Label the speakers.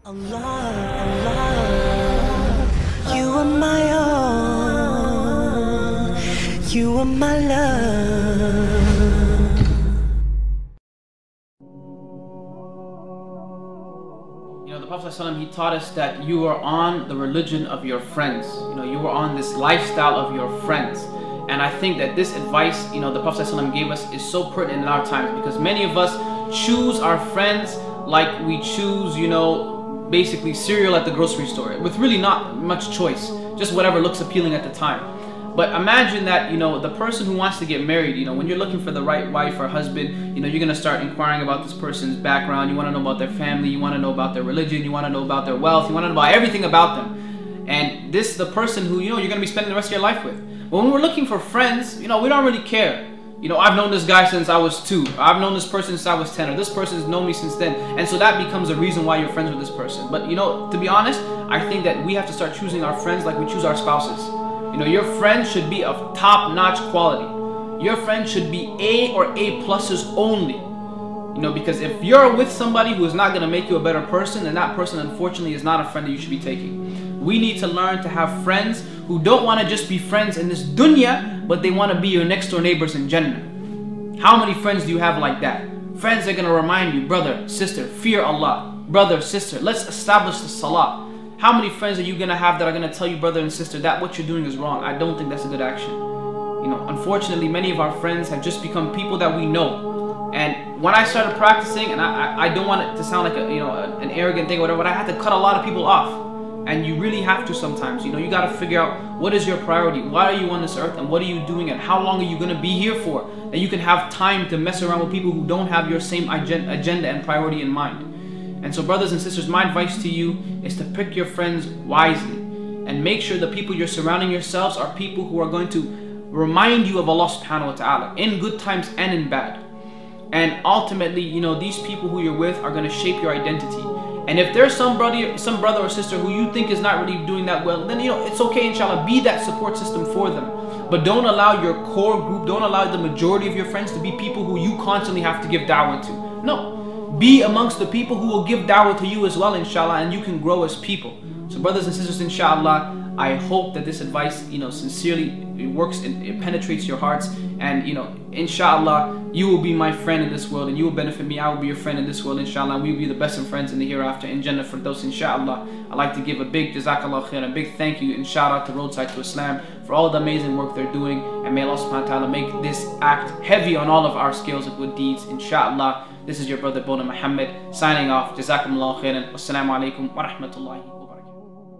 Speaker 1: Allah, Allah, you are my all, you are my love.
Speaker 2: The Prophet ﷺ, he taught us that you are on the religion of your friends. You are on this lifestyle of your friends. And I think that this advice, the Prophet ﷺ gave us is so pertinent in our times, because many of us choose our friends like we choose, basically cereal at the grocery store, with really not much choice, just whatever looks appealing at the time. But imagine that, the person who wants to get married, when you're looking for the right wife or husband, you're going to start inquiring about this person's background. You want to know about their family, you want to know about their religion, you want to know about their wealth, you want to know about everything about them. And this is the person who, you're going to be spending the rest of your life with. But when we're looking for friends, we don't really care. I've known this guy since I was 2. I've known this person since I was 10, or this person's known me since then. And so that becomes a reason why you're friends with this person. But, to be honest, I think that we have to start choosing our friends like we choose our spouses. Your friend should be of top-notch quality. Your friend should be A or A pluses only. Because if you're with somebody who is not going to make you a better person, then that person, unfortunately, is not a friend that you should be taking. We need to learn to have friends who don't want to just be friends in this dunya, but they want to be your next door neighbors in Jannah. How many friends do you have like that? Friends that are going to remind you, brother, sister, fear Allah. Brother, sister, let's establish the salah. How many friends are you going to have that are going to tell you, brother and sister, that what you're doing is wrong? I don't think that's a good action. Unfortunately, many of our friends have just become people that we know. And when I started practicing, and I don't want it to sound like an arrogant thing or whatever, but I had to cut a lot of people off. And you really have to sometimes. You got to figure out what is your priority. Why are you on this earth, and what are you doing, and how long are you going to be here for? That you can have time to mess around with people who don't have your same agenda and priority in mind. And so, brothers and sisters, my advice to you is to pick your friends wisely and make sure the people you're surrounding yourselves are people who are going to remind you of Allah subhanahu wa ta'ala in good times and in bad. And ultimately, these people who you're with are going to shape your identity. And if there's some brother or sister who you think is not really doing that well, then it's okay, inshallah, be that support system for them. But don't allow your core group, don't allow the majority of your friends to be people who you constantly have to give da'wah to. No. Be amongst the people who will give da'wah to you as well, inshallah, and you can grow as people. So brothers and sisters, inshallah, I hope that this advice, sincerely, it works and it penetrates your hearts. And, inshallah, you will be my friend in this world, and you will benefit me. I will be your friend in this world, inshallah, and we will be the best of friends in the hereafter, in Jannah Firdaus, inshallah. I'd like to give a big jazakallah khair, a big thank you and shout out to Roadside to Islam for all the amazing work they're doing. And may Allah subhanahu wa ta'ala make this act heavy on all of our scales of good deeds, inshallah. This is your brother Boonaa Mohammed signing off. Jazakumullah khairan. Wassalamu alaikum wa rahmatullahi wa barakatuh.